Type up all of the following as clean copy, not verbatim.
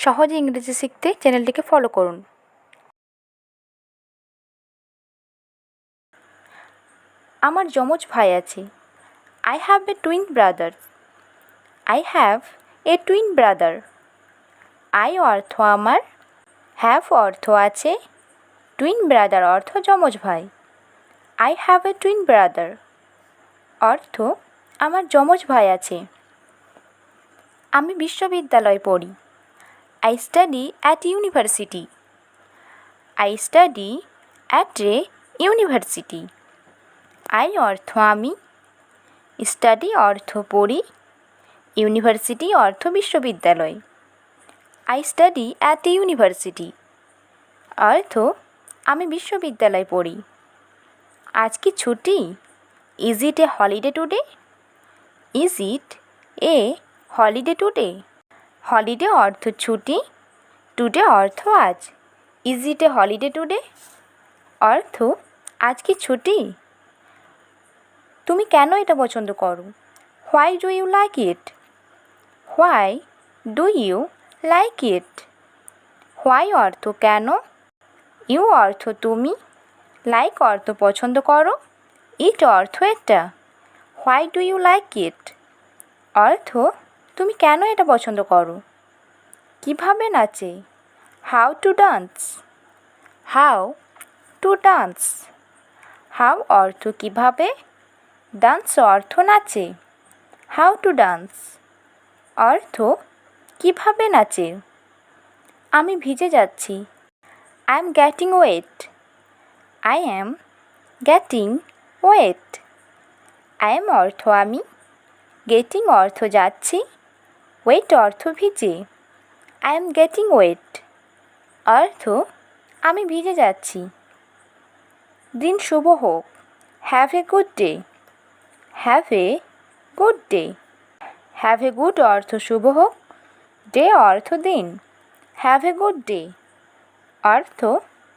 সহজে ইংরেজি শিখতে চ্যানেলটিকে ফলো করুন। আমার যমজ ভাই আছে। I have a twin brother. I have a twin brother. I অর্থ আমার, have অর্থ আছে, twin brother অর্থ যমজ ভাই। I have a twin brother অর্থ আমার যমজ ভাই আছে। আমি বিশ্ববিদ্যালয়ে পড়ি। I study at university. I study at a university. I অর্থ আমি, স্টাডি অর্থ পড়ি, ইউনিভার্সিটি অর্থ বিশ্ববিদ্যালয়। I study at a university অর্থ আমি বিশ্ববিদ্যালয়ে পড়ি। আজ কি ছুটি? Is it a holiday today? Is it a holiday today? Holiday অর্থ ছুটি, টুডে অর্থ আজ। Is it a holiday today? অর্থ আজ কি ছুটি? তুমি কেন এটা পছন্দ করো? Why do you like it? Why do you like it? Why অর্থ কেন, you অর্থ তুমি, like অর্থ পছন্দ করো, it অর্থ এটা। Why do you like it? অর্থ তুমি কেন এটা পছন্দ করো? কিভাবে নাচে? How to dance? How to dance? How অর্থ কিভাবে, dance অর্থ নাচে। How to dance অর্থ কিভাবে নাচে। আমি ভিজে যাচ্ছি। I am getting wet. I am getting wet. I am অর্থ আমি, getting অর্থ যাচ্ছি, wet অর্থ ভিজে। I am getting wet অর্থ আমি ভিজে যাচ্ছি। দিন শুভ হোক। Have a good day. Have a good day. Have a good অর্থ শুভ হোক, day অর্থ দিন। Have a good day অর্থ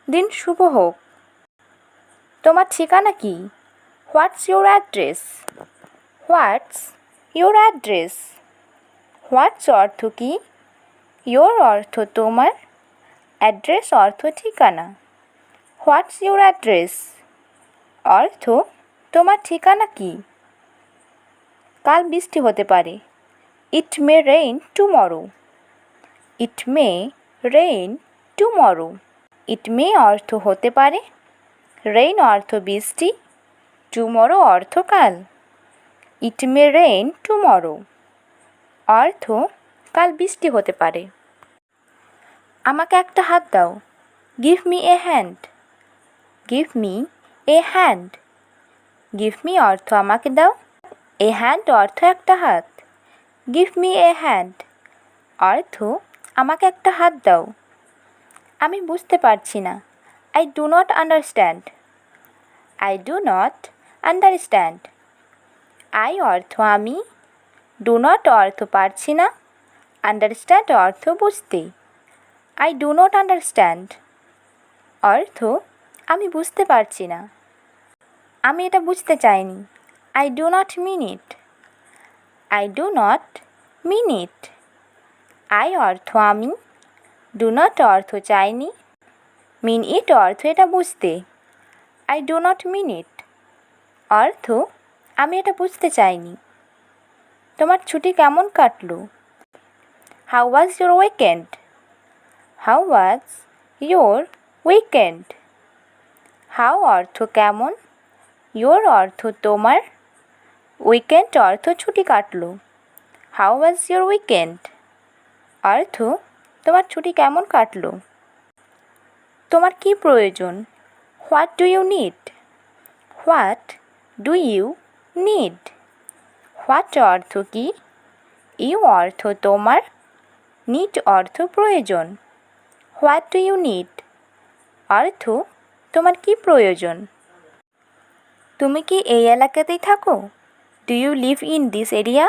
দিন শুভ হোক। তোমার ঠিকানা কি? What's your address? What's your address? What's অর্থ কি, your অর্থ তোমার, address অর্থ ঠিকানা। What's your address অর্থ তোমার ঠিকানা কি? কাল বৃষ্টি হতে পারে। It may rain tomorrow. It may rain tomorrow. It may অর্থ হতে পারে, rain অর্থ বৃষ্টি, tomorrow অর্থ কাল। It may rain tomorrow অর্থ কাল বৃষ্টি হতে পারে। আমাকে একটা হাত দাও। Give me a hand. Give me a hand. Give me অর্থ আমাকে দাও, a hand অর্থ একটা হাত। Give me a hand অর্থ আমাকে একটা হাত দাও। আমি বুঝতে পারছি না। I do not understand. I do not understand. I অর্থ আমি, do not অর্থ পারছি না, understand অর্থ বুঝতে। I do not understand অর্থ আমি বুঝতে পারছি না। আমি এটা বুঝতে চাইনি। I do not mean it. I do not mean it. I অর্থ আমি, do not অর্থ চাইনি, mean it অর্থ এটা বুঝতে। I do not mean it অর্থ আমি এটা বুঝতে চাইনি। তোমার ছুটি কেমন কাটলো? How was your weekend? How was your weekend? How অর্থ কেমন, your অর্থ তোমার, weekend অর্থ ছুটি কাটলো। How was your weekend অর্থ তোমার ছুটি কেমন কাটলো। তোমার কি প্রয়োজন? What do you need? What do you need? What অর্থ কি, you অর্থ তোমার, need অর্থ প্রয়োজন। What do you need অর্থ তোমার কি প্রয়োজন। তুমি কি এই এলাকাতেই থাকো? Do you live in this area?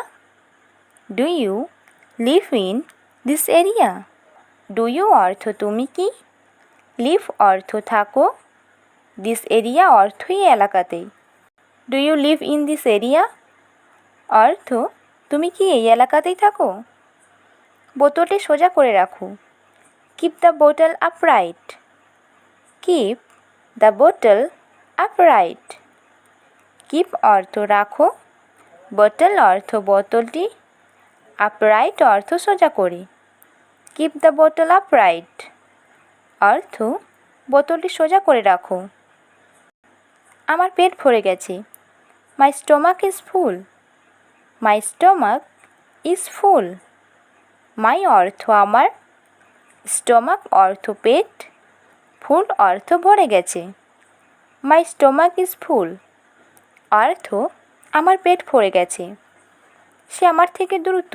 Do you live in this area? Do you অর্থ তুমি কি, live অর্থ থাকো, this area অর্থ এই এলাকাতেই। Do you live in this area অর্থ তুমি কি এই এলাকাতেই থাকো? বোতলটি সোজা করে রাখো। Keep the bottle upright. Keep the bottle upright. Keep অর্থ রাখো, bottle অর্থ বোতলটি, upright অর্থ সোজা করে। Keep the bottle upright অর্থ বোতলটি সোজা করে রাখো। আমার পেট ভরে গেছে। My stomach is full. My stomach is full. My অর্থ আমার, stomach অর্থ পেট, full অর্থ ভরে গেছে। My stomach is full অর্থ আমার পেট ভরে গেছে। সে আমার থেকে দ্রুত।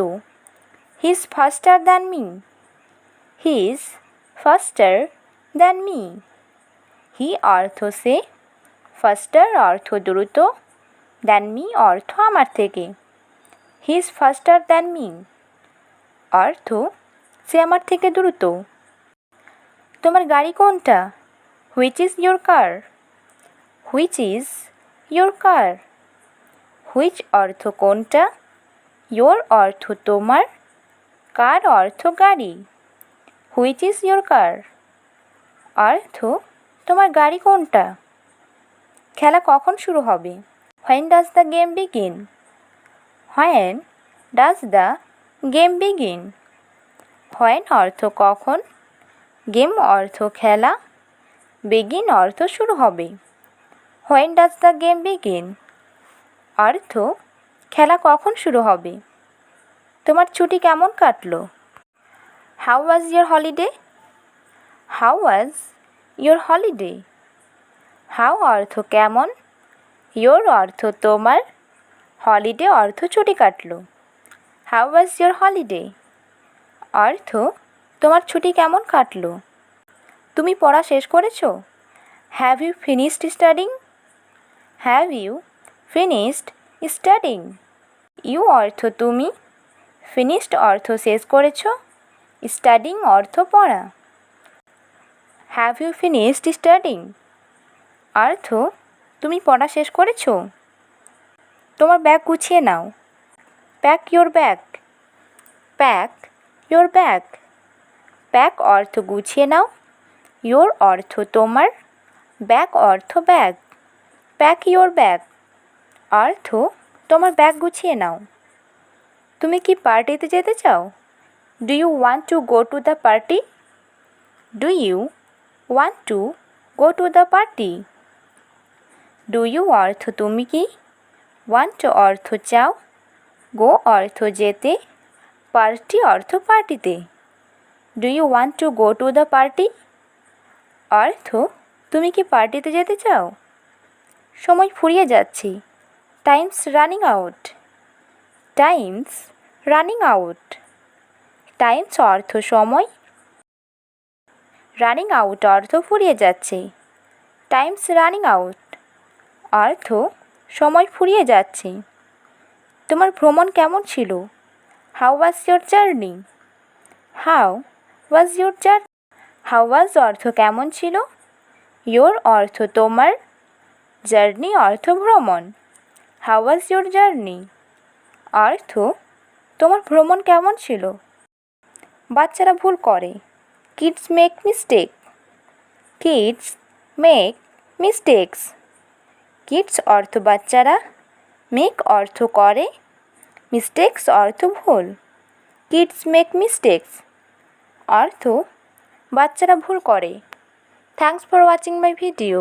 He is faster than me. He is faster than me. He অর্থ সে, faster অর্থ দ্রুত, than me অর্থ আমার থেকে। He is faster than me অর্থ সে আমার থেকে দ্রুত। তোমার গাড়ি কোনটা? Which is your car? Which is your car? Which অর্থ কোনটা, your অর্থ তোমার, car অর্থ গাড়ি। Which is your car অর্থ তোমার গাড়ি কোনটা। খেলা কখন শুরু হবে? When does the game begin? When does the game begin? When অর্থ কখন, game অর্থ খেলা, begin অর্থ শুরু হবে। When does the game begin অর্থ খেলা কখন শুরু হবে। তোমার ছুটি কেমন কাটলো? How was your holiday? How was your holiday? How অর্থ কেমন, your অর্থ তোমার, holiday অর্থ ছুটি কাটলো। How was your holiday অর্থ তোমার ছুটি কেমন কাটলো। তুমি পড়া শেষ করেছো? Have you finished studying? Have you finished studying? You অর্থ তুমি, finished অর্থ শেষ করেছো, studying অর্থ পড়া। Have you finished studying অর্থ তুমি পড়া শেষ করেছো। তোমার ব্যাগ গুছিয়ে নাও। Pack your bag. Pack your bag. Pack অর্থ গুছিয়ে নাও, your অর্থ তোমার, bag অর্থ ব্যাগ। Pack your bag অর্থ তোমার ব্যাগ গুছিয়ে নাও। তুমি কি পার্টিতে যেতে চাও? Do you want to go to the party? Do you want to go to the party? Do you অর্থ তুমি কি, want অর্থ চাও, go অর্থ যেতে, party অর্থ পার্টিতে। Do you want to go to the party অর্থ তুমি কি পার্টিতে যেতে চাও। সময় ফুরিয়ে যাচ্ছে। Time's running out. Time's running out. Times অর্থ সময়, running out অর্থ ফুরিয়ে যাচ্ছে। Time's running out অর্থ সময় ফুরিয়ে যাচ্ছে। তোমার ভ্রমণ কেমন ছিল? How was your journey? How was your journey? How was অর্থ কেমন ছিল, your অর্থ তোমার, journey অর্থ ভ্রমণ। How was your journey অর্থ তোমার ভ্রমণ কেমন ছিল। বাচ্চারা ভুল করে। Kids make mistake. Kids make mistakes. Kids অর্থ বাচ্চারা, make অর্থ করে, mistakes অর্থ ভুল। Kids make mistakes অর্থ বাচ্চারা ভুল করে। Thanks for watching my video.